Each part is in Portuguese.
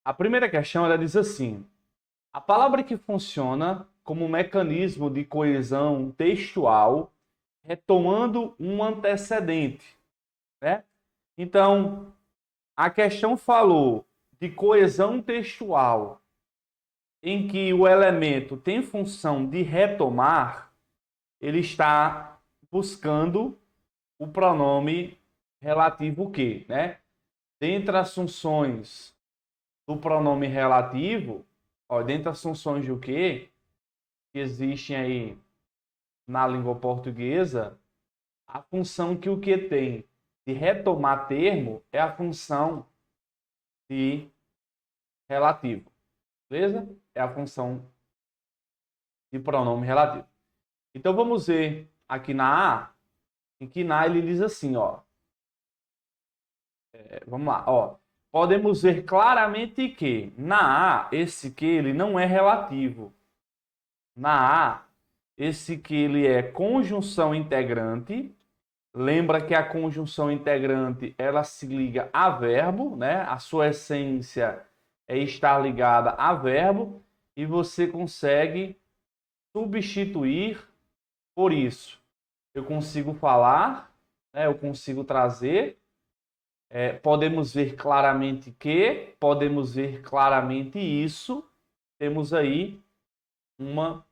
A primeira questão, ela diz assim: a palavra que funciona como um mecanismo de coesão textual, retomando um antecedente, né? Então, a questão falou de coesão textual, em que o elemento tem função de retomar, ele está buscando o pronome relativo que, né? Dentre as funções do pronome relativo, dentre as funções do que existem aí na língua portuguesa, a função que o que tem de retomar termo é a função de relativo. Beleza? É a função de pronome relativo. Então vamos ver aqui na A, em que na A ele diz assim, ó. Vamos lá, ó. Podemos ver claramente que na A, esse que ele não é relativo. Na A, esse que ele é conjunção integrante. Lembra que a conjunção integrante, ela se liga a verbo, né? A sua essência é estar ligada a verbo e você consegue substituir por isso. Eu consigo falar, né? Eu consigo trazer. Podemos ver claramente que, podemos ver claramente isso. Temos aí uma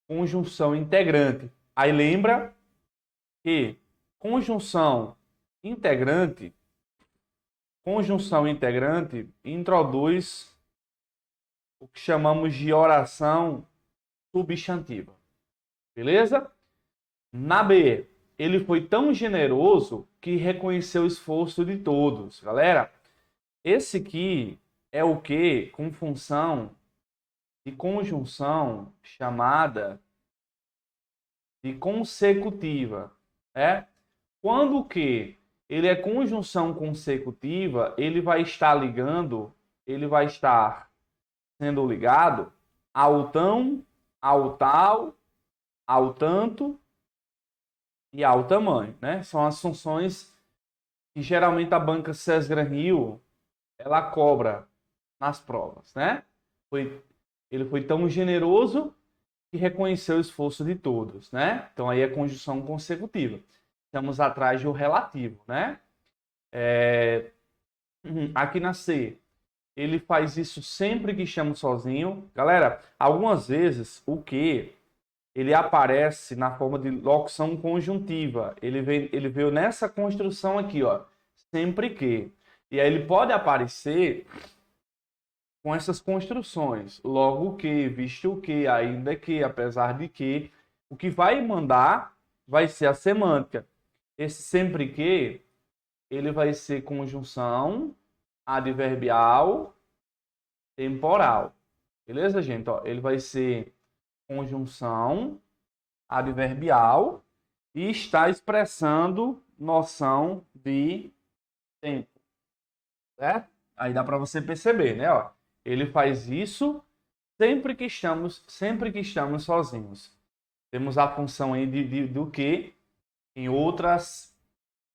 conjunção integrante. Aí lembra que integrante, conjunção integrante introduz o que chamamos de oração substantiva. Beleza? Na B, ele foi tão generoso que reconheceu o esforço de todos. Galera, esse aqui é o que com função de conjunção chamada de consecutiva. Quando o que ele é conjunção consecutiva, ele vai estar sendo ligado ao tão, ao tal, ao tanto e ao tamanho, né? São as funções que geralmente a banca SESGRAN-Rio ela cobra nas provas, né? Ele foi tão generoso que reconheceu o esforço de todos, né? Então aí é conjunção consecutiva. Estamos atrás do relativo, né? Aqui na C, ele faz isso sempre que chama sozinho. Galera, algumas vezes o que ele aparece na forma de locução conjuntiva. Ele veio nessa construção aqui, ó. Sempre que. E aí ele pode aparecer com essas construções. Logo que, visto que, ainda que, apesar de que. O que vai mandar vai ser a semântica. Esse sempre que, ele vai ser conjunção adverbial temporal. Beleza, gente? Ó, ele vai ser conjunção adverbial e está expressando noção de tempo, certo? Aí dá para você perceber, né? Ó, ele faz isso sempre que estamos sozinhos. Temos a função aí do que em outras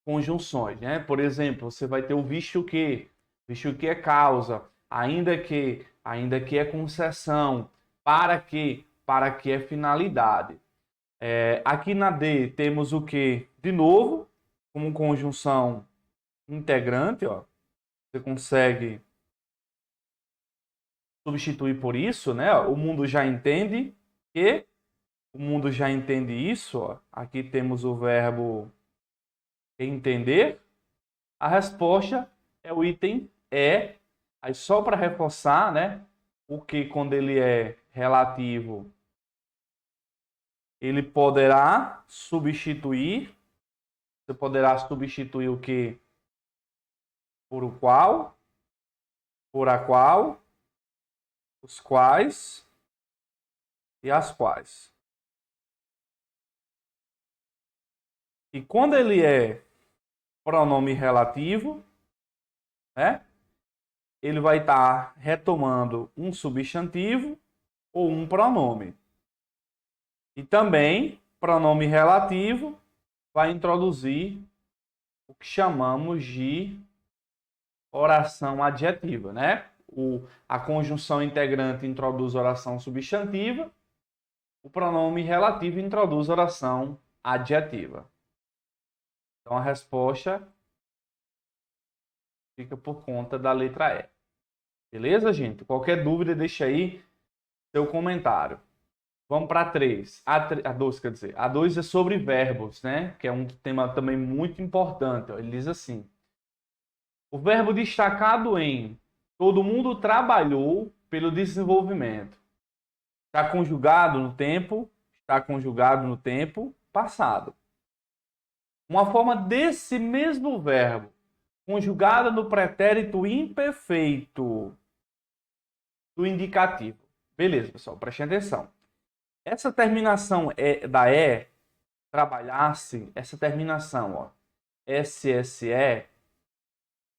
conjunções, né? Por exemplo, você vai ter o visto que é causa, ainda que é concessão, para que é finalidade. Aqui na D temos o que? De novo, como conjunção integrante, ó. Você consegue substituir por isso, né? O mundo já entende que o mundo já entende isso, ó. Aqui temos o verbo entender. A resposta é o item E. Aí só para reforçar, né? O que quando ele é relativo, ele poderá substituir. Você poderá substituir o que por o qual, por a qual, os quais e as quais. E quando ele é pronome relativo, né? Ele vai estar retomando um substantivo ou um pronome. E também, pronome relativo vai introduzir o que chamamos de oração adjetiva, né? A conjunção integrante introduz oração substantiva, o pronome relativo introduz oração adjetiva. Então a resposta fica por conta da letra E. Beleza, gente? Qualquer dúvida, deixa aí seu comentário. Vamos para a 3. A 2, quer dizer. A 2 é sobre verbos, né? Que é um tema também muito importante. Ó. Ele diz assim: o verbo destacado em todo mundo trabalhou pelo desenvolvimento. Está conjugado no tempo passado. Uma forma desse mesmo verbo, conjugada no pretérito imperfeito do indicativo. Beleza, pessoal, prestem atenção. Essa terminação da E, trabalhar-se, essa terminação, ó, SSE,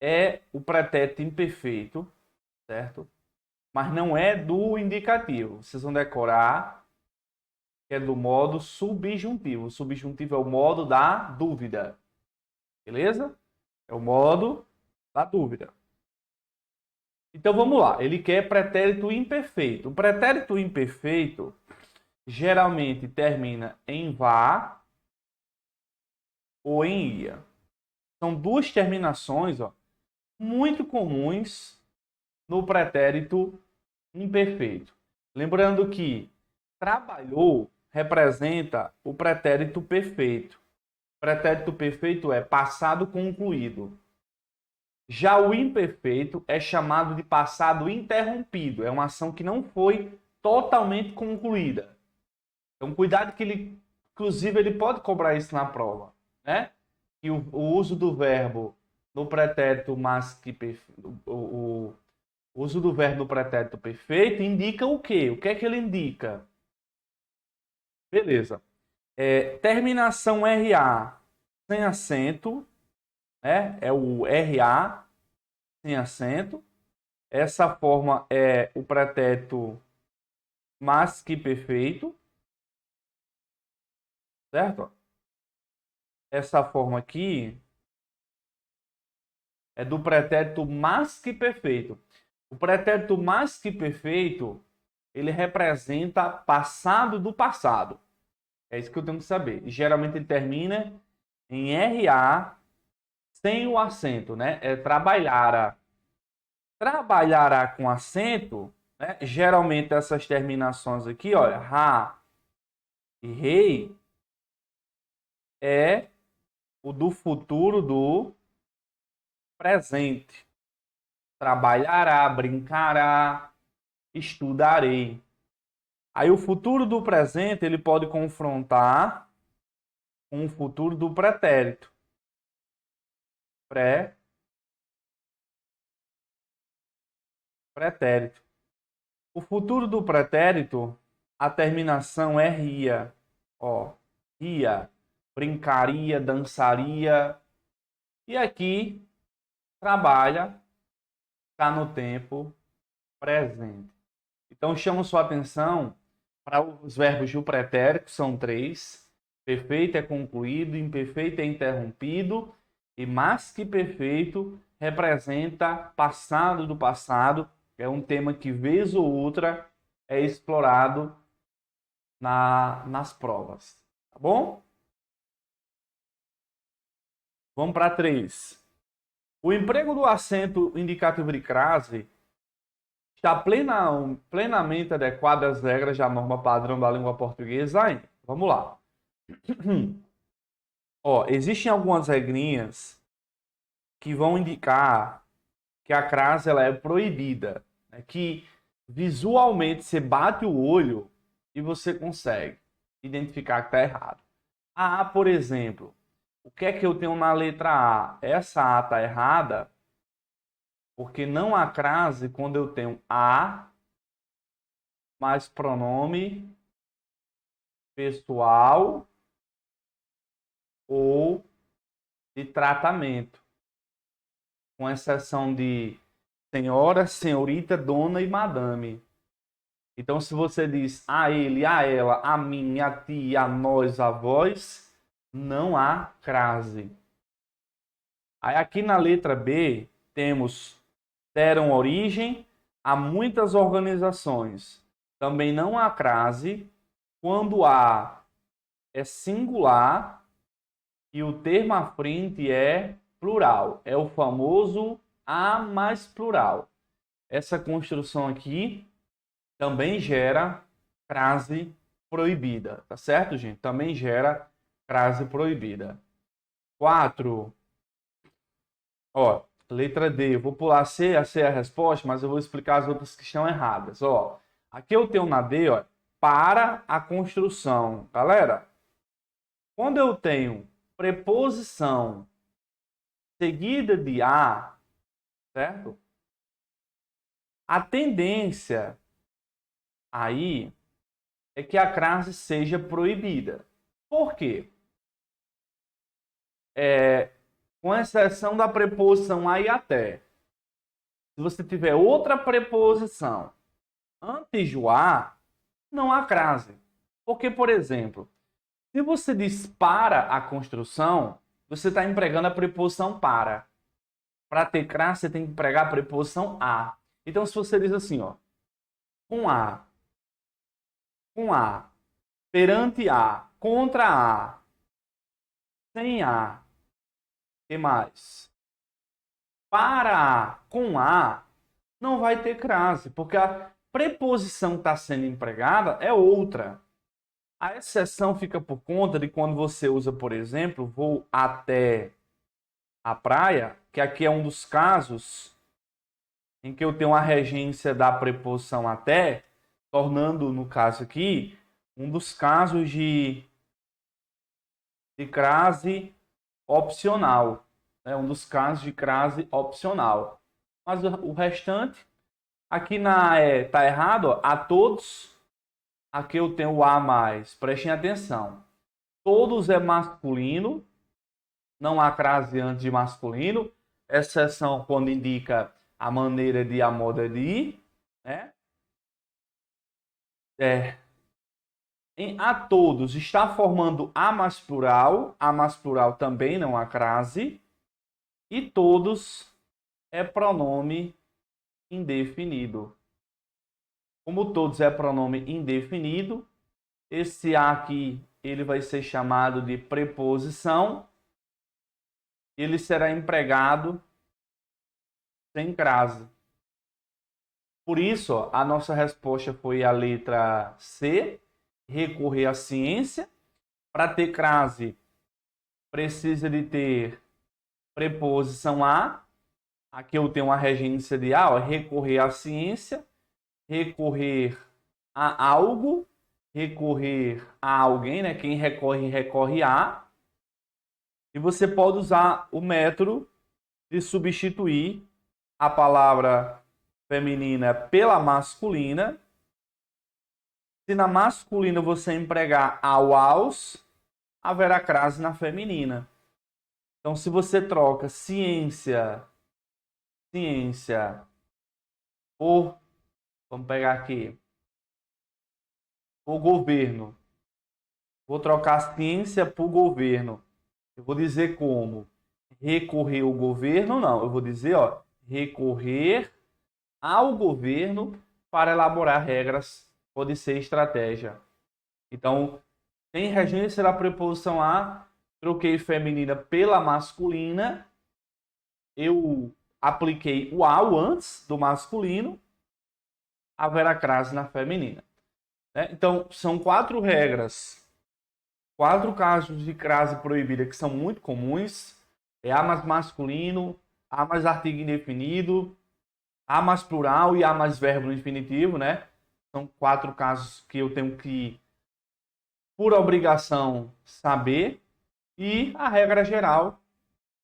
é o pretérito imperfeito, certo? Mas não é do indicativo. Vocês vão decorar que é do modo subjuntivo. O subjuntivo é o modo da dúvida. Beleza? É o modo da dúvida. Então vamos lá. Ele quer pretérito imperfeito. O pretérito imperfeito geralmente termina em vá ou em ia. São duas terminações, ó, muito comuns no pretérito imperfeito. Lembrando que trabalhou representa o pretérito perfeito. O pretérito perfeito é passado concluído. Já o imperfeito é chamado de passado interrompido. É uma ação que não foi totalmente concluída. Então, cuidado que ele, inclusive, ele pode cobrar isso na prova, né? E o uso do verbo no pretérito o uso do verbo no pretérito perfeito indica o quê? O que é que ele indica? Beleza. Terminação RA sem acento, né? É o RA sem acento. Essa forma é o pretérito mais que perfeito. Certo? Essa forma aqui é do pretérito mais que perfeito. O pretérito mais que perfeito, ele representa passado do passado. É isso que eu tenho que saber. E geralmente ele termina em RA sem o acento, né? É trabalhará. Trabalhará com acento, né? Geralmente essas terminações aqui, olha, ra e rei, é o do futuro do presente. Trabalhará, brincará, estudarei. Aí o futuro do presente ele pode confrontar com o futuro do pretérito. Pretérito. O futuro do pretérito, a terminação é ria. Ó, ria, brincaria, dançaria. E aqui trabalha, está no tempo presente. Então chamo sua atenção para os verbos do pretérito, são 3. Perfeito é concluído, imperfeito é interrompido e mais que perfeito representa passado do passado. É um tema que vez ou outra é explorado nas provas. Tá bom? Vamos para 3. O emprego do acento indicativo de crase está plenamente adequado às regras da norma padrão da língua portuguesa? Hein? Vamos lá. Ó, existem algumas regrinhas que vão indicar que a crase ela é proibida, né? Que visualmente você bate o olho e você consegue identificar que está errado. A, por exemplo, o que é que eu tenho na letra A? Essa A está errada porque não há crase quando eu tenho a mais pronome pessoal ou de tratamento, com exceção de senhora, senhorita, dona e madame. Então, se você diz a ele, a ela, a mim, a ti, a nós, a vós, não há crase. Aí aqui na letra B temos deram origem, há muitas organizações. Também não há crase quando A é singular e o termo à frente é plural. É o famoso A mais plural. Essa construção aqui também gera crase proibida, tá certo, gente? Também gera crase proibida. 4. Ó, letra D. Eu vou pular C, a C é a resposta, mas eu vou explicar as outras que estão erradas. Ó, aqui eu tenho na D, ó, para a construção. Galera, quando eu tenho preposição seguida de a, certo? A tendência aí é que a crase seja proibida. Por quê? Com exceção da preposição a e até. Se você tiver outra preposição antes do a, não há crase. Porque, por exemplo, se você diz para a construção, você está empregando a preposição para. Para ter crase, você tem que empregar a preposição a. Então, se você diz assim, ó, com a, perante a, contra a, sem a, que mais? Para a, com a, não vai ter crase, porque a preposição que está sendo empregada é outra. A exceção fica por conta de quando você usa, por exemplo, vou até a praia, que aqui é um dos casos em que eu tenho a regência da preposição até, tornando, no caso aqui, um dos casos de crase opcional. É um dos casos de crase opcional. Mas o restante, aqui na tá errado, ó, a todos. Aqui eu tenho o a mais. Prestem atenção. Todos é masculino. Não há crase antes de masculino. Exceção quando indica a maneira de, a moda de ir, né? Em a todos está formando a mais plural também não há crase, e todos é pronome indefinido. Como todos é pronome indefinido, esse a aqui ele vai ser chamado de preposição, ele será empregado sem crase. Por isso, ó, a nossa resposta foi a letra C, recorrer à ciência. Para ter crase, precisa de ter preposição a. Aqui eu tenho uma regência de a, ó, recorrer à ciência, recorrer a algo, recorrer a alguém, né? Quem recorre, recorre a. E você pode usar o método de substituir a palavra feminina pela masculina. Se na masculina você empregar ao, aos, haverá crase na feminina. Então, se você troca ciência por, vamos pegar aqui, o governo. Vou trocar ciência por governo. Eu vou dizer como? Recorrer ao governo? Não. Eu vou dizer, ó, recorrer ao governo para elaborar regras. Pode ser estratégia. Então, em regência da preposição a, troquei feminina pela masculina. Eu apliquei o ao antes do masculino. Haverá crase na feminina. Então, são 4 regras. 4 casos de crase proibida que são muito comuns. É a mais masculino, a mais artigo indefinido, a mais plural e a mais verbo no infinitivo, né? São 4 casos que eu tenho que, por obrigação, saber. E a regra geral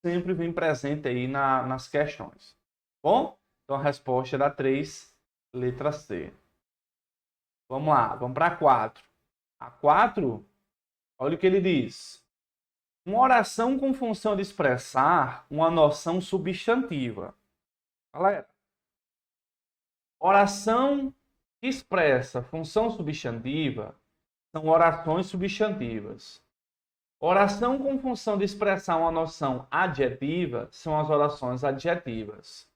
sempre vem presente aí nas questões. Bom? Então a resposta é da 3, letra C. Vamos lá, vamos para a 4. A 4, olha o que ele diz. Uma oração com função de expressar uma noção substantiva. Galera, oração que expressa função substantiva são orações substantivas. Oração com função de expressar uma noção adjetiva são as orações adjetivas.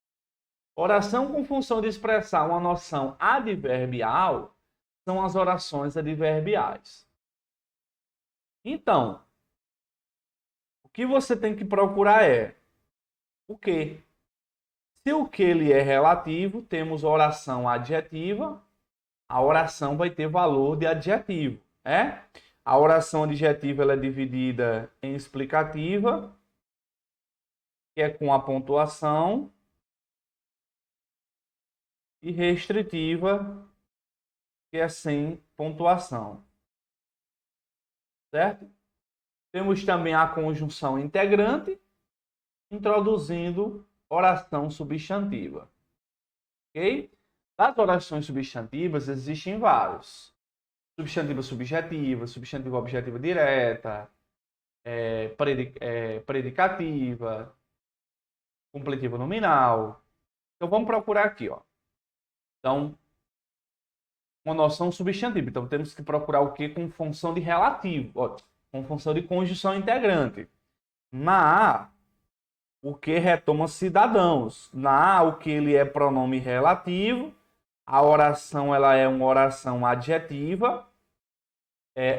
Oração com função de expressar uma noção adverbial são as orações adverbiais. Então, o que você tem que procurar é o que. Se o que ele é relativo, temos oração adjetiva, a oração vai ter valor de adjetivo, é? A oração adjetiva ela é dividida em explicativa, que é com a pontuação, e restritiva, que é sem pontuação, certo? Temos também a conjunção integrante, introduzindo oração substantiva, ok? Das orações substantivas existem vários. Substantiva subjetiva, substantiva objetiva direta, predicativa, completiva nominal. Então vamos procurar aqui, ó. Então, uma noção substantiva. Então temos que procurar o que com função de relativo, ó, com função de conjunção integrante. Na A, o que retoma cidadãos. Na A, o que ele é pronome relativo. A oração ela é uma oração adjetiva.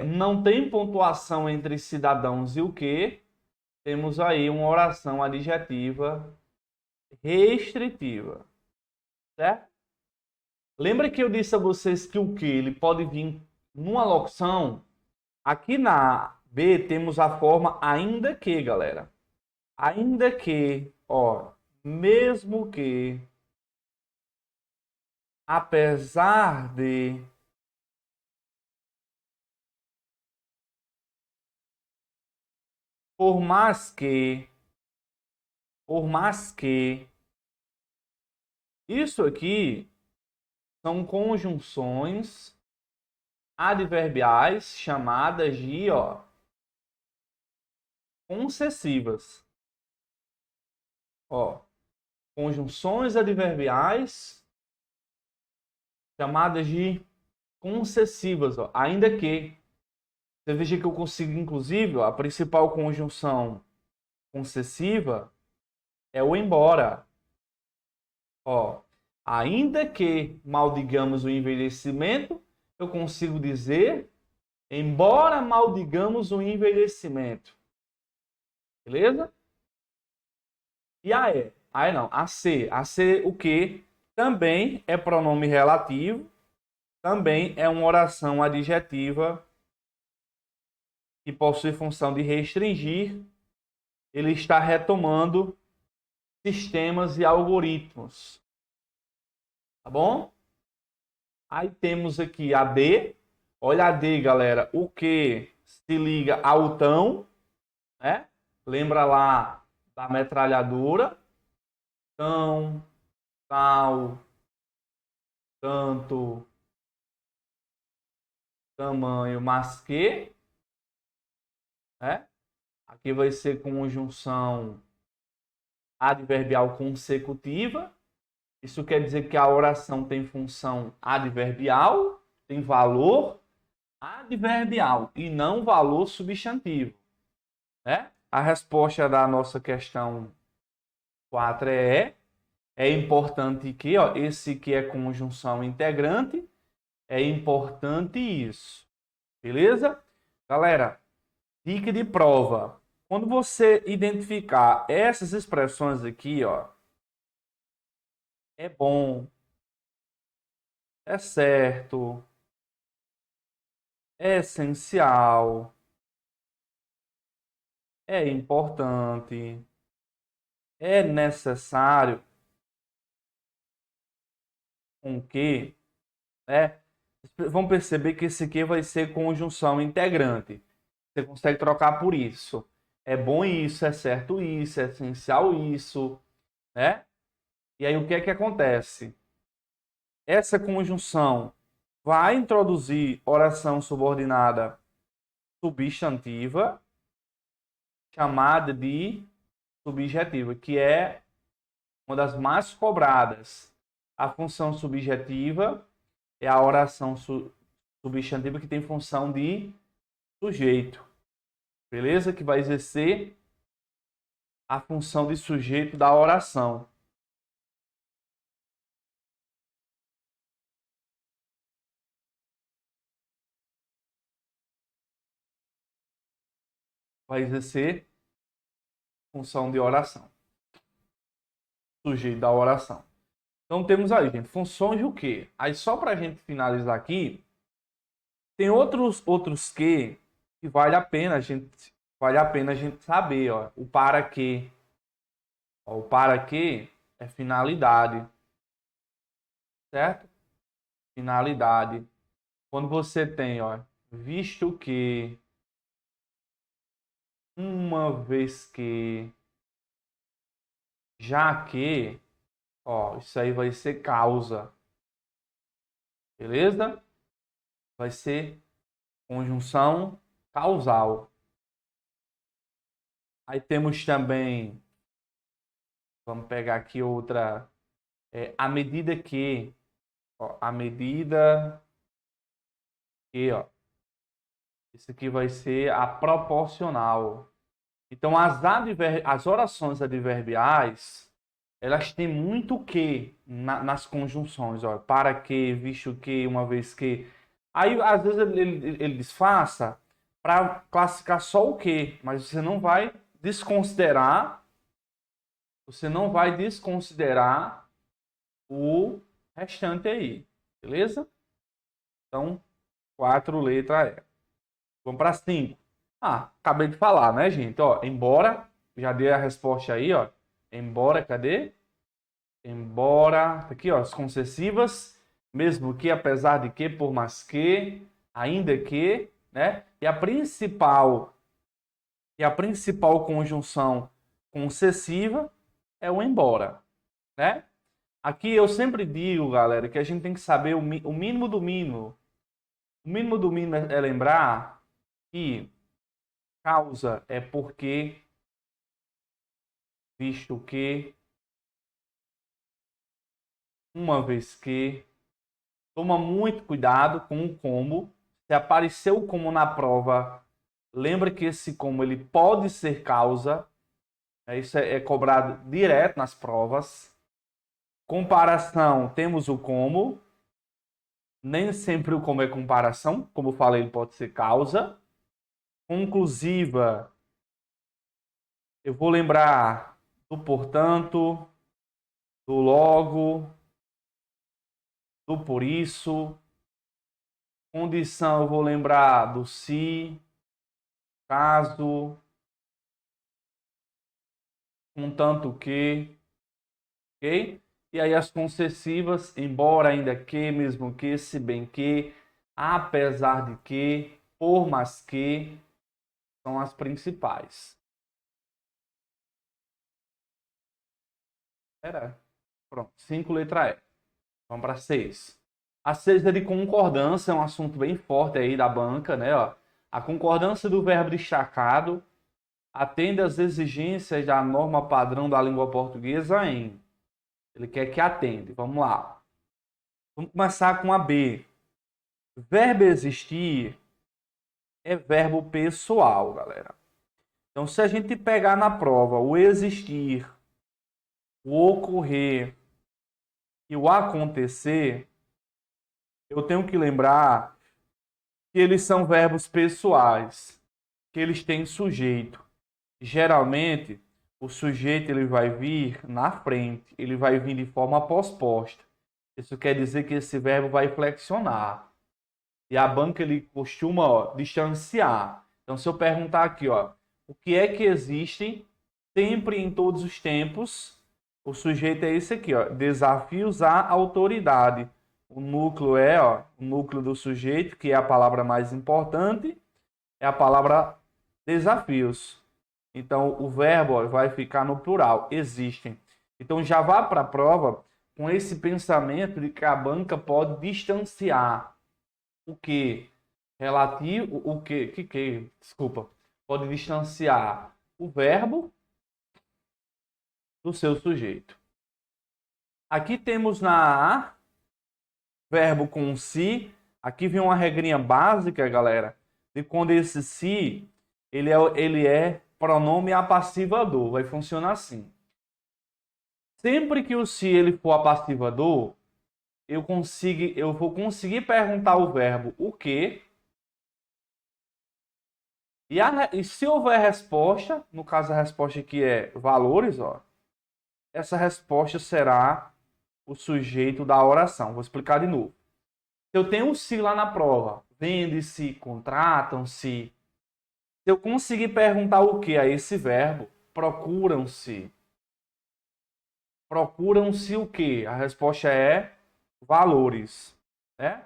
Não tem pontuação entre cidadãos e o que. Temos aí uma oração adjetiva restritiva. Certo? Lembra que eu disse a vocês que o que ele pode vir numa locução? Aqui na B temos a forma ainda que, galera. Ainda que, ó, mesmo que, apesar de, por mais que. Isso aqui são conjunções adverbiais chamadas de, ó, concessivas. Ó, conjunções adverbiais chamadas de concessivas, ó, ainda que. Você veja que eu consigo, inclusive, ó, a principal conjunção concessiva é o embora. Ó, ainda que maldigamos o envelhecimento, eu consigo dizer embora maldigamos o envelhecimento. Beleza? E a E? A E não, a C. A C o que? Também é pronome relativo, também é uma oração adjetiva que possui função de restringir. Ele está retomando sistemas e algoritmos. Tá bom? Aí temos aqui a D. Olha a D, galera. O que se liga ao tão, né? Lembra lá da metralhadora? Tão, tal, tanto, tamanho, mas que, né? Aqui vai ser conjunção adverbial consecutiva. Isso quer dizer que a oração tem função adverbial, tem valor adverbial e não valor substantivo, né? A resposta da nossa questão 4 é importante que, ó, esse que é conjunção integrante, é importante isso. Beleza? Galera, dica de prova. Quando você identificar essas expressões aqui, ó, é bom, é certo, é essencial, é importante, é necessário, com que, né? Vão perceber que esse aqui vai ser conjunção integrante. Você consegue trocar por isso. É bom isso, é certo isso, é essencial isso, né? E aí o que é que acontece? Essa conjunção vai introduzir oração subordinada substantiva, chamada de subjetiva, que é uma das mais cobradas. A função subjetiva é a oração substantiva que tem função de sujeito. Beleza? Que vai exercer a função de sujeito da oração. vai exercer função de oração. Sujeito da oração. Então temos aí, gente, funções de o quê? Aí só para a gente finalizar aqui, tem outros que vale a pena a gente saber, ó. O para quê. Ó, o para quê é finalidade, certo? Finalidade. Quando você tem, ó, visto que, uma vez que, já que, ó, isso aí vai ser causa, beleza? Vai ser conjunção causal. Aí temos também, vamos pegar aqui outra, à medida que, ó, à medida que, ó, isso aqui vai ser a proporcional. Então, as orações adverbiais, elas têm muito o que nas conjunções, ó, para que, visto que, uma vez que. Aí, às vezes, ele disfarça para classificar só o que, mas você não vai desconsiderar o restante aí, beleza? Então, 4 letras E. Vamos para 5. Ah, acabei de falar, né, gente? Ó, embora, já dei a resposta aí, ó. Embora, cadê? Embora, aqui, ó, as concessivas, mesmo que, apesar de que, por mais que, ainda que, né? E a principal conjunção concessiva é o embora, né? Aqui eu sempre digo, galera, que a gente tem que saber o mínimo do mínimo. O mínimo do mínimo é lembrar que causa é porque, visto que, uma vez que. Toma muito cuidado com o como. Se apareceu o como na prova, lembra que esse como ele pode ser causa. Isso é cobrado direto nas provas. Comparação, temos o como. Nem sempre o como é comparação. Como eu falei, ele pode ser causa. Conclusiva, eu vou lembrar do portanto, do logo, do por isso. Condição, eu vou lembrar do se, caso, contanto que, ok? E aí as concessivas, embora, ainda que, mesmo que, se bem que, apesar de que, por mais que, são as principais. Pronto, 5 letra E. Vamos para 6. A 6 é de concordância, é um assunto bem forte aí da banca, né? Ó. A concordância do verbo destacado atende às exigências da norma padrão da língua portuguesa em. Ele quer que atende. Vamos lá. Vamos começar com a B. Verbo existir é verbo pessoal, galera. Então, se a gente pegar na prova o existir, o ocorrer e o acontecer, eu tenho que lembrar que eles são verbos pessoais, que eles têm sujeito. Geralmente, o sujeito ele vai vir na frente, ele vai vir de forma posposta. Isso quer dizer que esse verbo vai flexionar. E a banca ele costuma, ó, distanciar. Então, se eu perguntar aqui, ó, o que é que existe sempre em todos os tempos, o sujeito é esse aqui, ó, desafios à autoridade. O núcleo é, ó, o núcleo do sujeito, que é a palavra mais importante, é a palavra desafios. Então, o verbo, ó, vai ficar no plural, existem. Então, já vá para a prova com esse pensamento de que a banca pode distanciar o que relativo, desculpa, pode distanciar o verbo do seu sujeito. Aqui temos na A, verbo com se. Aqui vem uma regrinha básica, galera, de quando esse se, ele é pronome apassivador. Vai funcionar assim. Sempre que o se ele for apassivador, eu vou conseguir perguntar o verbo o que E se houver resposta, no caso a resposta aqui é valores, ó, essa resposta será o sujeito da oração. Vou explicar de novo. Se eu tenho um se lá na prova, vende-se, contratam-se, se eu conseguir perguntar o que a esse verbo, procuram-se. Procuram-se o que? A resposta é valores. Né?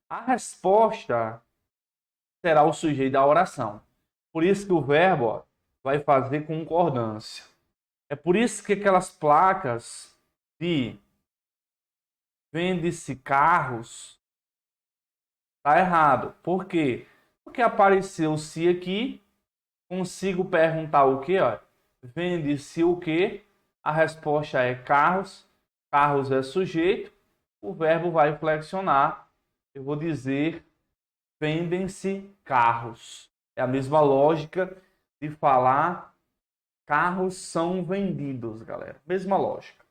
A resposta será o sujeito da oração. Por isso que o verbo ó, vai fazer concordância. É por isso que aquelas placas de vende-se carros tá errado. Por quê? Porque apareceu se aqui, consigo perguntar o quê? Ó? Vende-se o quê? A resposta é carros. Carros é sujeito. O verbo vai flexionar. Eu vou dizer vendem-se carros. É a mesma lógica de falar carros são vendidos, galera. Mesma lógica.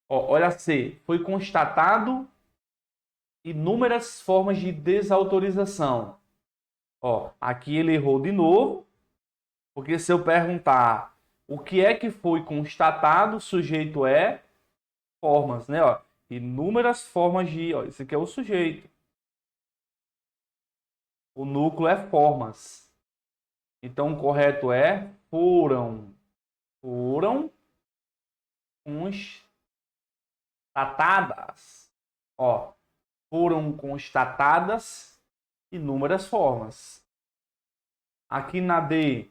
Ó, olha C. Foi constatado inúmeras formas de desautorização. Ó, aqui ele errou de novo, porque se eu perguntar o que é que foi constatado, o sujeito é formas, né? Ó, inúmeras formas de... Ó, esse aqui é o sujeito. O núcleo é formas. Então, o correto é foram constatadas. Ó, foram constatadas inúmeras formas. Aqui na D,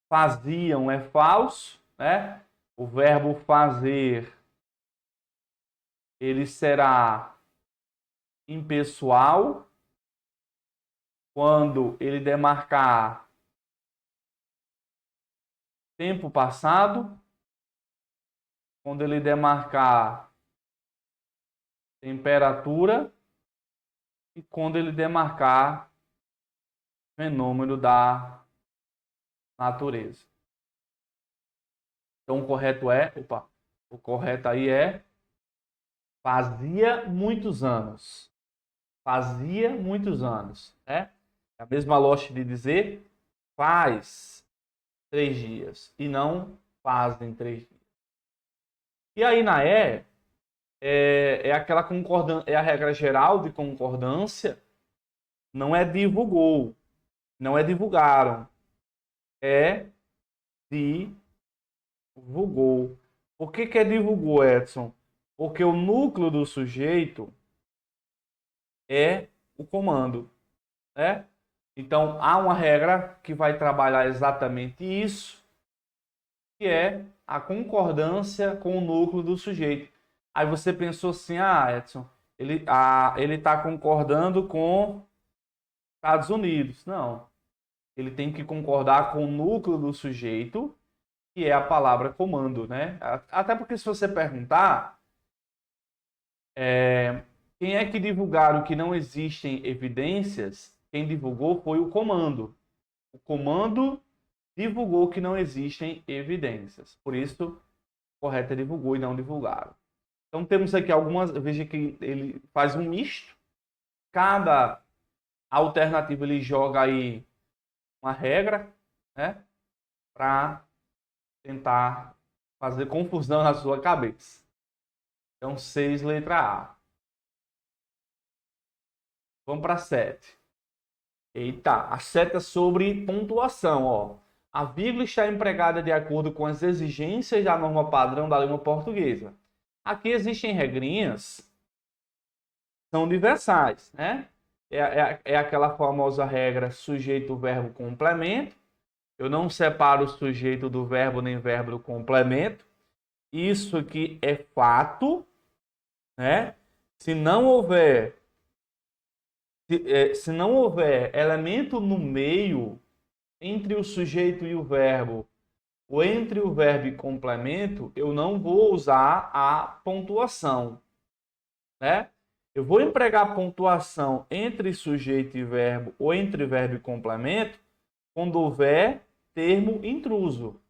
faziam é falso, né? O verbo fazer, ele será impessoal quando ele demarcar tempo passado, quando ele demarcar temperatura e quando ele demarcar fenômeno da natureza. Então o correto é, o correto aí é fazia muitos anos. Fazia muitos anos, né? É a mesma lógica de dizer faz 3 dias e não fazem 3 dias. E aí na é aquela concordância, é a regra geral de concordância, não é divulgou, não é divulgaram, é divulgou. Por que é divulgou, Edson? Porque o núcleo do sujeito é o comando, né? Então há uma regra que vai trabalhar exatamente isso, que é a concordância com o núcleo do sujeito. Aí você pensou assim, Edson, ele está concordando com Estados Unidos. Não, ele tem que concordar com o núcleo do sujeito, que é a palavra comando, né? Até porque se você perguntar, quem é que divulgaram que não existem evidências, quem divulgou foi o comando. O comando divulgou que não existem evidências. Por isso, o correto é divulgou e não divulgaram. Então temos aqui algumas, veja que ele faz um misto. Cada alternativa ele joga aí uma regra, né, para tentar fazer confusão na sua cabeça. Então 6, letra A. Vamos para 7. Eita, a seta sobre pontuação, ó. A vírgula está empregada de acordo com as exigências da norma padrão da língua portuguesa. Aqui existem regrinhas, são universais, né? É aquela famosa regra sujeito, verbo, complemento. Eu não separo o sujeito do verbo nem verbo do complemento. Isso aqui é fato, né? Se não houver elemento no meio entre o sujeito e o verbo, ou entre o verbo e complemento, eu não vou usar a pontuação, né? Eu vou empregar pontuação entre sujeito e verbo ou entre verbo e complemento quando houver termo intruso.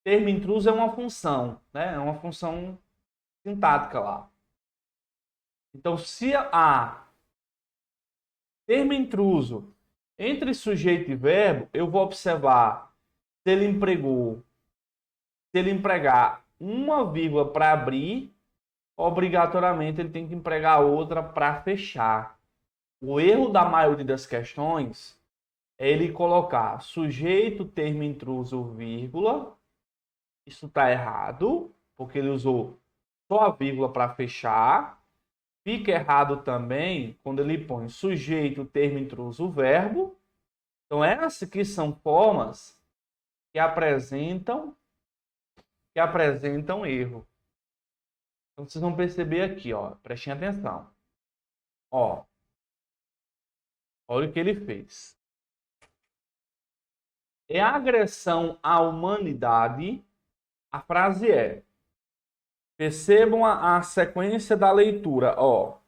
Termo intruso é uma função, né? É uma função sintática lá. Então, se a termo intruso Entre sujeito e verbo, eu vou observar se ele empregar uma vírgula para abrir, obrigatoriamente ele tem que empregar outra para fechar. O erro da maioria das questões é ele colocar sujeito, termo intruso, vírgula. Isso está errado, porque ele usou só a vírgula para fechar. Fica errado também quando ele põe sujeito, termo intruso, verbo. Então, essas que são formas que apresentam erro. Então, vocês vão perceber aqui, ó, prestem atenção. Ó, olha o que ele fez. É agressão à humanidade. A frase é: percebam a sequência da leitura, ó.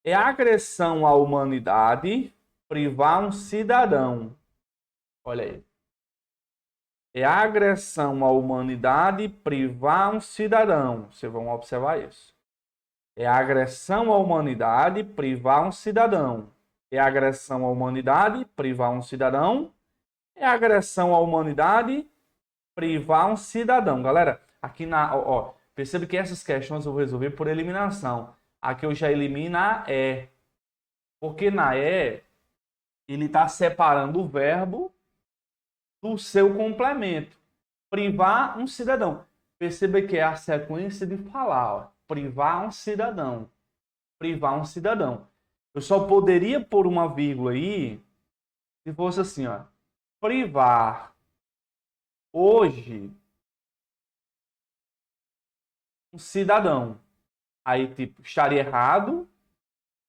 É agressão à humanidade privar um cidadão. Olha aí. É agressão à humanidade privar um cidadão. Vocês vão observar isso. É agressão à humanidade privar um cidadão. É agressão à humanidade privar um cidadão. É agressão à humanidade privar um cidadão. Galera, aqui percebe que essas questões eu vou resolver por eliminação. Aqui eu já elimino a é. Porque na é, ele está separando o verbo do seu complemento. Privar um cidadão. Perceba que é a sequência de falar. Ó. Privar um cidadão. Privar um cidadão. Eu só poderia pôr uma vírgula aí se fosse assim, ó. Privar hoje um cidadão. Aí, tipo, estaria errado,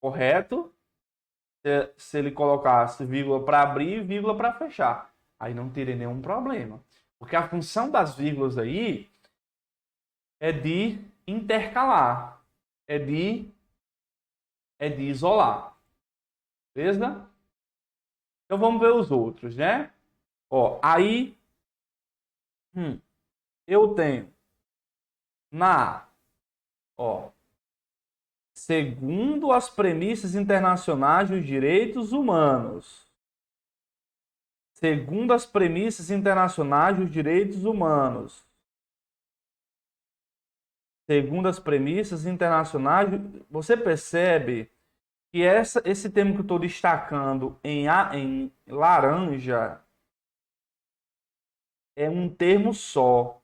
correto, se ele colocasse vírgula para abrir e vírgula para fechar. Aí não teria nenhum problema. Porque a função das vírgulas aí é de intercalar, é de isolar. Beleza? Então vamos ver os outros, né? Ó, aí eu tenho segundo as premissas internacionais dos direitos humanos. Segundo as premissas internacionais dos direitos humanos. Segundo as premissas internacionais, você percebe que esse termo que eu estou destacando em laranja é um termo só.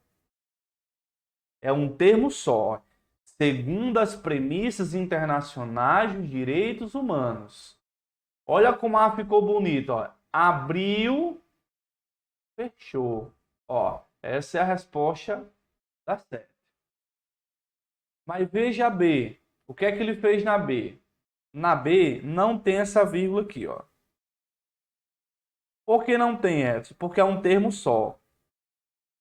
É um termo só. Segundo as premissas internacionais dos direitos humanos. Olha como ficou bonito, ó. Abriu, fechou. Ó, essa é a resposta da certa. Mas veja B. O que é que ele fez na B? Na B não tem essa vírgula aqui, ó. Por que não tem essa? Porque é um termo só.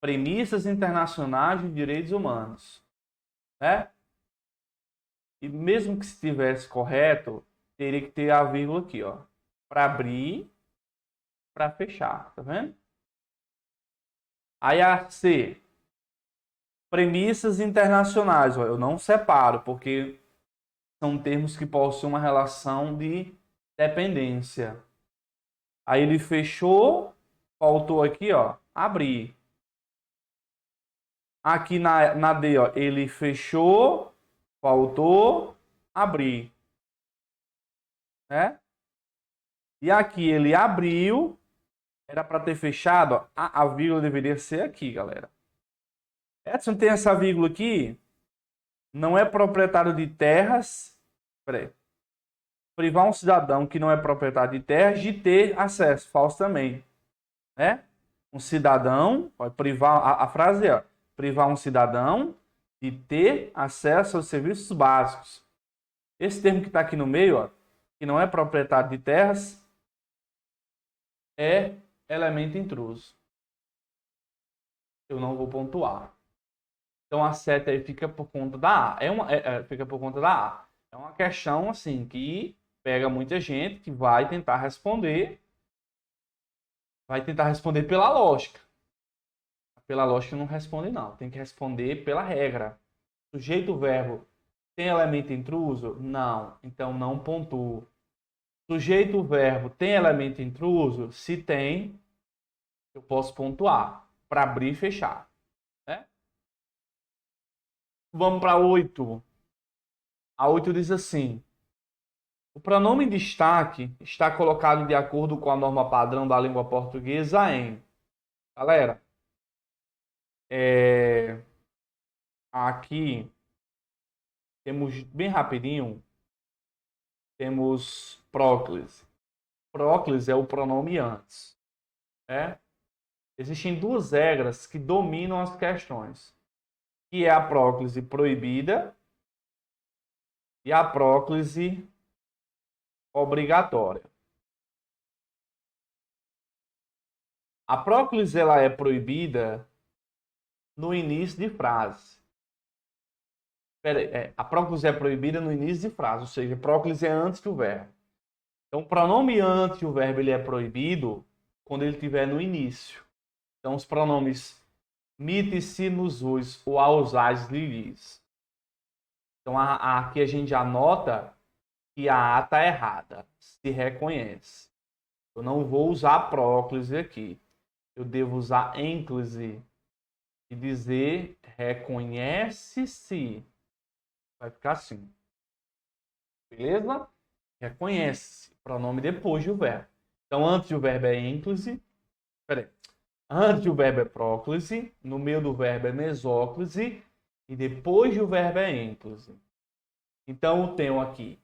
Premissas internacionais de direitos humanos, né? E mesmo que estivesse correto, teria que ter a vírgula aqui, ó, para abrir, para fechar, tá vendo? Aí a C, premissas internacionais, ó, eu não separo, porque são termos que possuem uma relação de dependência. Aí ele fechou, faltou aqui, ó, abrir. Aqui na D, ó, ele fechou, faltou abrir. Né? E aqui ele abriu, era para ter fechado, ó, a vírgula deveria ser aqui, galera. Edson tem essa vírgula aqui, não é proprietário de terras, privar um cidadão que não é proprietário de terras de ter acesso, falso também, né? Um cidadão, pode privar, a frase é, ó, privar um cidadão de ter acesso aos serviços básicos. Esse termo que está aqui no meio, ó, que não é proprietário de terras, é elemento intruso. Eu não vou pontuar. Então a seta aí fica por conta da A. Fica por conta da A. É uma questão assim que pega muita gente que vai tentar responder. Vai tentar responder pela lógica. Pela lógica não responde não. Tem que responder pela regra. Sujeito verbo tem elemento intruso? Não. Então não pontuo. Sujeito, verbo, tem elemento intruso? Se tem, eu posso pontuar para abrir e fechar, né? Vamos para 8. A 8 diz assim: o pronome em destaque está colocado de acordo com a norma padrão da língua portuguesa em. Galera, aqui temos bem rapidinho, temos próclise. Próclise é o pronome antes, né? Existem duas regras que dominam as questões, que é a próclise proibida e a próclise obrigatória. A próclise ela é proibida no início de frase. A próclise é proibida no início de frase, ou seja, próclise é antes do verbo. Então, o pronome antes do verbo ele é proibido quando ele estiver no início. Então, os pronomes mite, se, nos, us ou ausais, lilis. Então, aqui a gente já nota que a A está errada, se reconhece. Eu não vou usar próclise aqui. Eu devo usar ênclise e dizer reconhece-se. Vai ficar assim. Beleza? Reconhece. Pronome depois do verbo. Então, antes do verbo é ênclise. Peraí. Antes do verbo é próclise. No meio do verbo é mesóclise. E depois do verbo é ênclise. Então, eu tenho aqui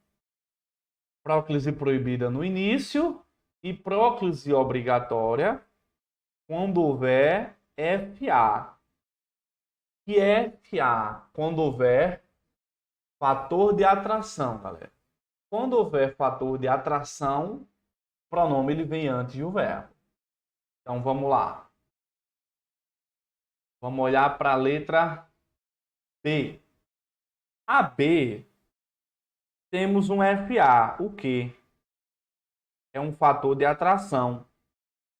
próclise proibida no início e próclise obrigatória quando houver FA. Que é FA? Quando houver fator de atração, galera. Quando houver fator de atração, o pronome ele vem antes do verbo. Então, vamos lá. Vamos olhar para a letra B. A B, temos um FA. O que? É um fator de atração.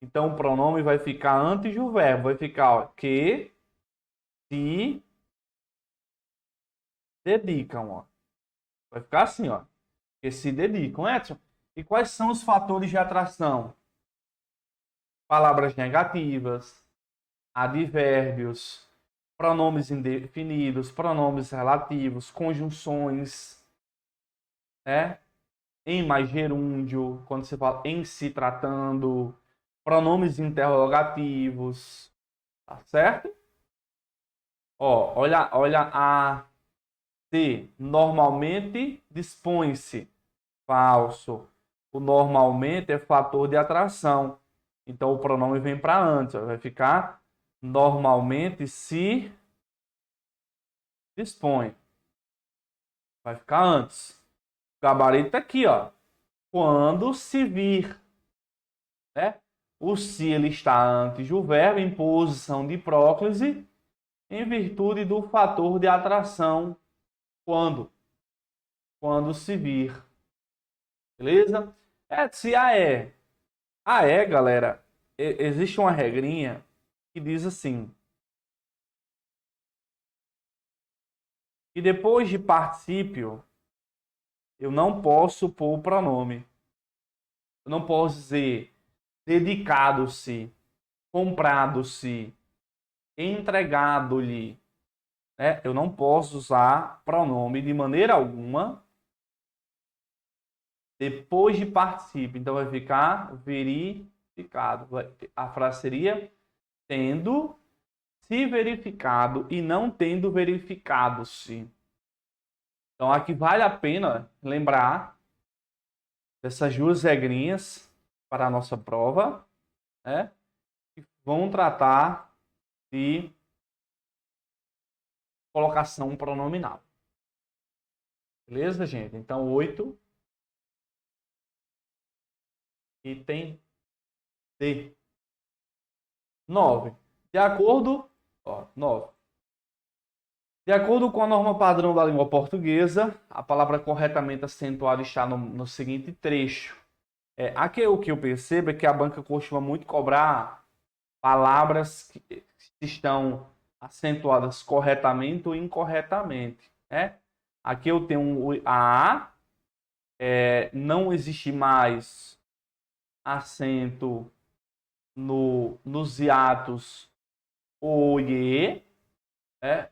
Então, o pronome vai ficar antes do verbo. Vai ficar, ó, que se dedicam, ó. Vai ficar assim, ó. Que se dedicam, Edson. E quais são os fatores de atração? Palavras negativas, advérbios, pronomes indefinidos, pronomes relativos, conjunções, né? Em mais gerúndio, quando você fala em se tratando, pronomes interrogativos, tá certo? Ó, olha a C. Normalmente dispõe-se. Falso. O normalmente é fator de atração. Então o pronome vem para antes. Vai ficar normalmente se dispõe. Vai ficar antes. O gabarito tá aqui, ó. Quando se vir, né? O se ele está antes do verbo em posição de próclise em virtude do fator de atração quando se vir. Beleza? Se a é. A é, galera, existe uma regrinha que diz assim: e depois de particípio, eu não posso pôr o pronome. Eu não posso dizer dedicado-se, comprado-se, entregado-lhe. Né? Eu não posso usar pronome de maneira alguma depois de particípio. Então vai ficar verificado. A frase seria tendo se verificado e não tendo verificado-se. Então aqui vale a pena lembrar dessas duas regrinhas para a nossa prova, né? Que vão tratar de colocação pronominal. Beleza, gente? Então 8, item D. 9. De acordo, 9. De acordo com a norma padrão da língua portuguesa, a palavra corretamente acentuada está no seguinte trecho. Aqui o que eu percebo é que a banca costuma muito cobrar palavras que estão acentuadas corretamente ou incorretamente. Né? Aqui eu tenho a A não existe mais acento nos hiatos o e, né?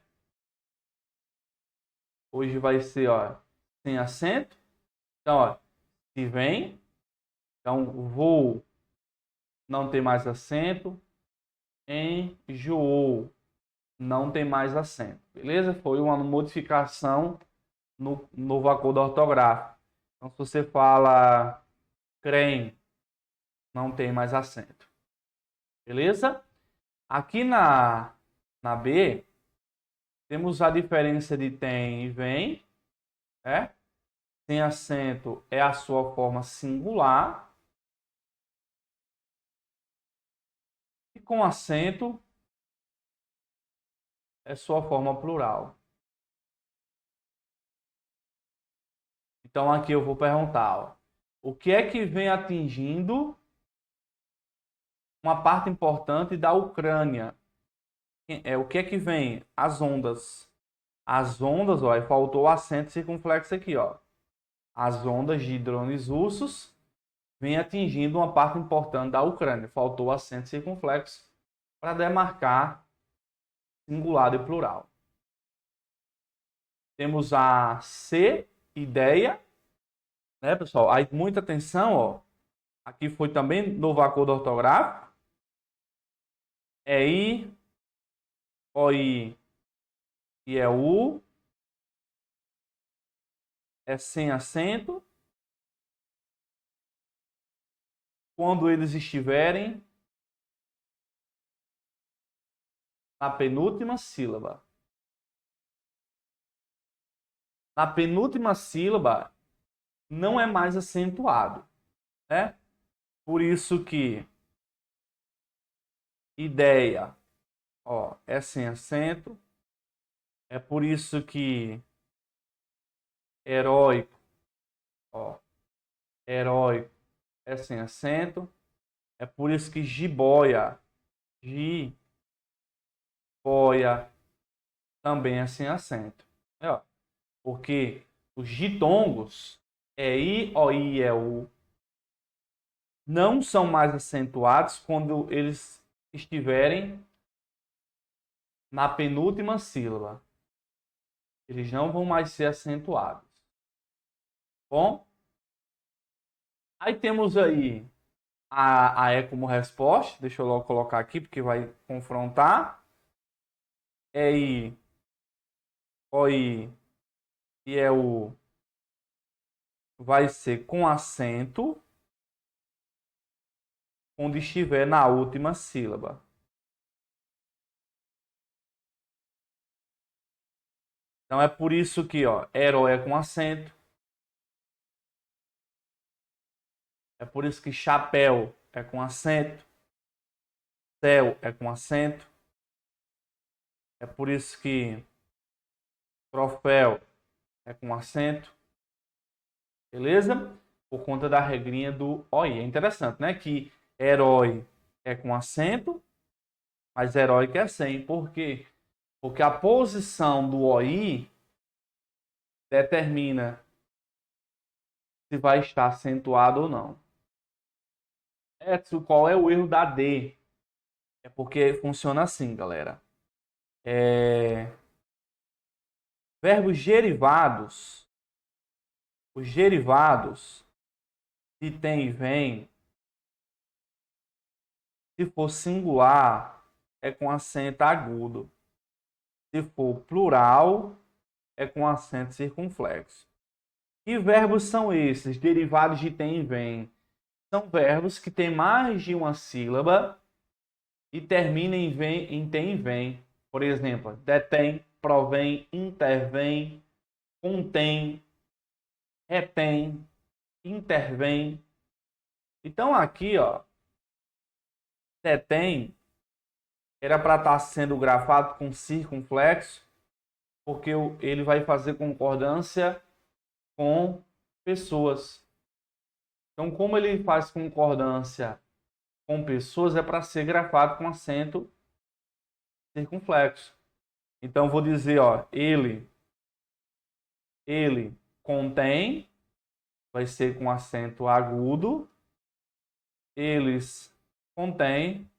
Hoje vai ser, ó, sem acento. Então, ó, se vem, então vou, não tem mais acento. Enjoou, não tem mais acento. Beleza? Foi uma modificação no novo acordo ortográfico. Então, se você fala creme, não tem mais acento. Beleza? Aqui na B, temos a diferença de tem e vem. Né? Sem acento é a sua forma singular. E com acento é sua forma plural. Então aqui eu vou perguntar, ó, o que é que vem atingindo uma parte importante da Ucrânia? O que é que vem? As ondas. As ondas, ó, faltou o acento circunflexo aqui, ó. As ondas de drones russos vêm atingindo uma parte importante da Ucrânia. Faltou o acento circunflexo para demarcar singular e plural. Temos a C, ideia, né, pessoal? Aí muita atenção, ó. Aqui foi também novo acordo ortográfico. É I, OI e é U. É sem acento. Quando eles estiverem na penúltima sílaba. Na penúltima sílaba não é mais acentuado, né? Por isso que ideia, ó, é sem acento. É por isso que heróico, ó, heróico é sem acento. É por isso que jiboia, jiboia também é sem acento. É, ó, porque os ditongos, é I, O, I, E, U, não são mais acentuados quando eles estiverem na penúltima sílaba. Eles não vão mais ser acentuados. Bom, aí temos aí a E como resposta. Deixa eu logo colocar aqui, porque vai confrontar. É I, O, I e é o vai ser com acento onde estiver na última sílaba. Então é por isso que, ó, herói é com acento. É por isso que chapéu é com acento. Céu é com acento. É por isso que troféu é com acento. Beleza? Por conta da regrinha do OI. É interessante, né? Que herói é com acento, mas heróico é sem. Por quê? Porque a posição do OI determina se vai estar acentuado ou não. Qual é o erro da D? É porque funciona assim, galera. Verbos derivados. Os derivados de tem e vem, se for singular, é com acento agudo. Se for plural, é com acento circunflexo. Que verbos são esses, derivados de tem e vem? São verbos que têm mais de uma sílaba e terminam em tem e vem. Por exemplo, detém, provém, intervém, contém, retém, intervém. Então aqui, ó, detém era para estar sendo grafado com circunflexo, porque ele vai fazer concordância com pessoas. Então, como ele faz concordância com pessoas, é para ser grafado com acento circunflexo. Então, vou dizer, ó, ele contém vai ser com acento agudo. Eles contêm,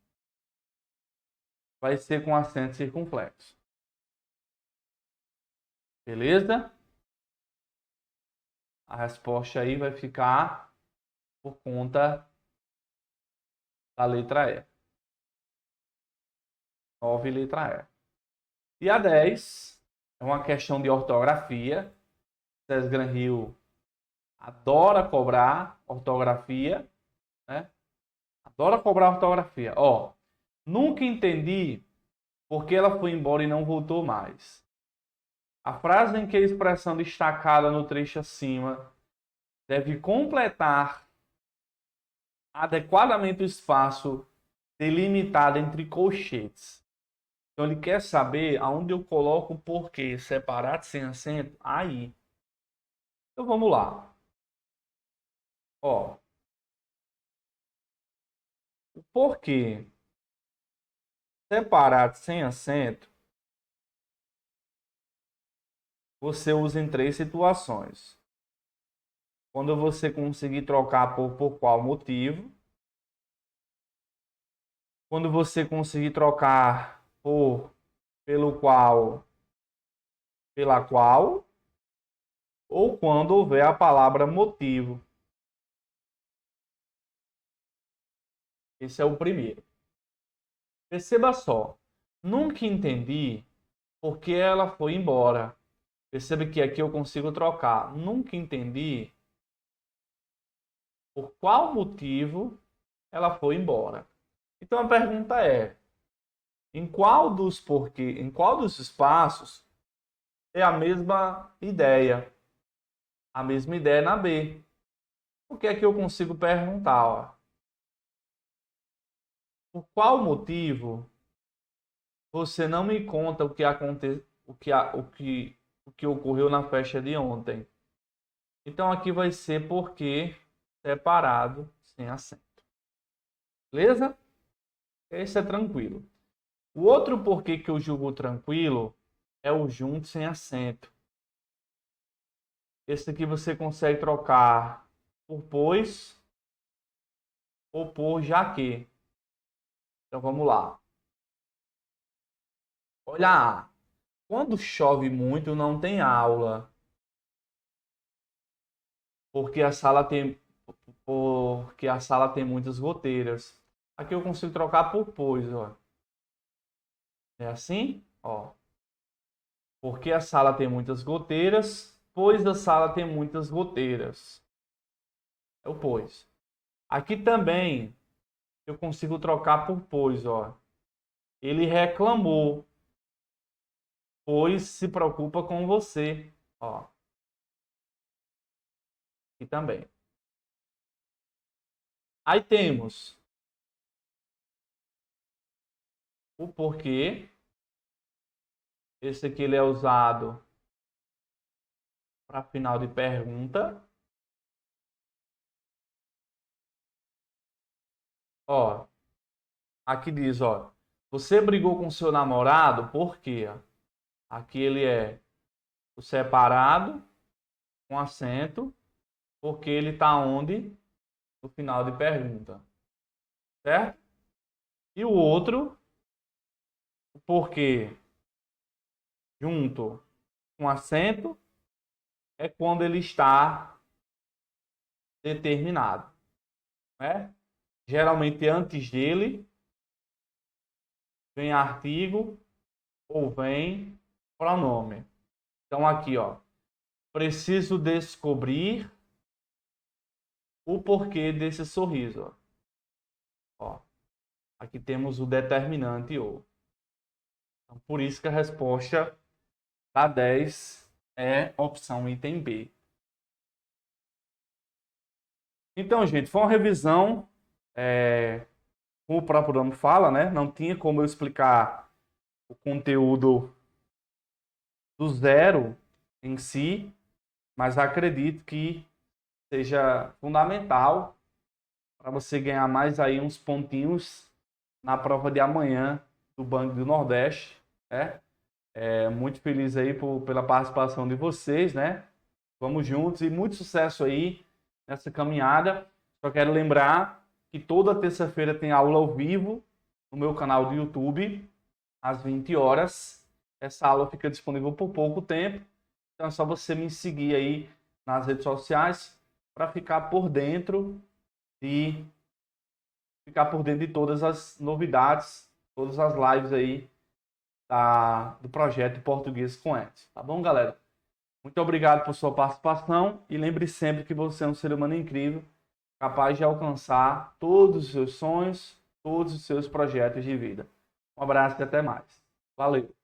vai ser com acento circunflexo. Beleza? A resposta aí vai ficar por conta da letra E. 9, letra E. E a 10 é uma questão de ortografia. César Granhill adora cobrar ortografia, né? Adora cobrar ortografia. Ó, nunca entendi por que ela foi embora e não voltou mais. A frase em que a expressão destacada no trecho acima deve completar adequadamente o espaço delimitado entre colchetes. Então ele quer saber aonde eu coloco o porquê separado sem acento. Aí. Então vamos lá. Ó. O porquê separado sem acento você usa em 3 situações. Quando você conseguir trocar por qual motivo. Quando você conseguir trocar por pelo qual, pela qual, ou quando houver a palavra motivo. Esse é o primeiro. Perceba só, nunca entendi por que ela foi embora. Perceba que aqui eu consigo trocar. Nunca entendi por qual motivo ela foi embora. Então a pergunta é: em qual dos porquê, em qual dos espaços é a mesma ideia? A mesma ideia na B. O que é que eu consigo perguntar? Ó? Por qual motivo você não me conta o que aconteceu, o que ocorreu na festa de ontem? Então aqui vai ser porque separado sem acento. Beleza? Esse é tranquilo. O outro porquê que eu julgo tranquilo é o junto sem acento. Esse aqui você consegue trocar por pois ou por já que. Então vamos lá. Olha, quando chove muito não tem aula. Porque a sala tem muitas goteiras. Aqui eu consigo trocar por pois, ó. É assim, ó. Porque a sala tem muitas goteiras, pois a sala tem muitas goteiras. É o pois. Aqui também eu consigo trocar por pois, ó. Ele reclamou, pois se preocupa com você, ó. Aqui também. Aí temos o porquê. Esse aqui ele é usado para final de pergunta. Ó, aqui diz, ó, você brigou com seu namorado por quê? Aqui ele é o separado com acento, porque ele está onde? No final de pergunta. Certo? E o outro, o porquê junto com acento, é quando ele está determinado, né? Geralmente antes dele vem artigo ou vem pronome. Então aqui, ó, preciso descobrir o porquê desse sorriso, ó. Aqui temos o determinante ou. Então, por isso que a resposta da 10 é opção item B. Então, gente, foi uma revisão, como o próprio nome fala, né? Não tinha como eu explicar o conteúdo do zero em si, mas acredito que seja fundamental para você ganhar mais aí uns pontinhos na prova de amanhã do Banco do Nordeste, né? Muito feliz aí pela participação de vocês, né? Vamos juntos e muito sucesso aí nessa caminhada. Só quero lembrar que toda terça-feira tem aula ao vivo no meu canal do YouTube, às 20 horas. Essa aula fica disponível por pouco tempo, então é só você me seguir aí nas redes sociais para ficar por dentro de todas as novidades, todas as lives aí do projeto Português com Ed. Tá bom, galera? Muito obrigado por sua participação e lembre sempre que você é um ser humano incrível, capaz de alcançar todos os seus sonhos, todos os seus projetos de vida. Um abraço e até mais. Valeu!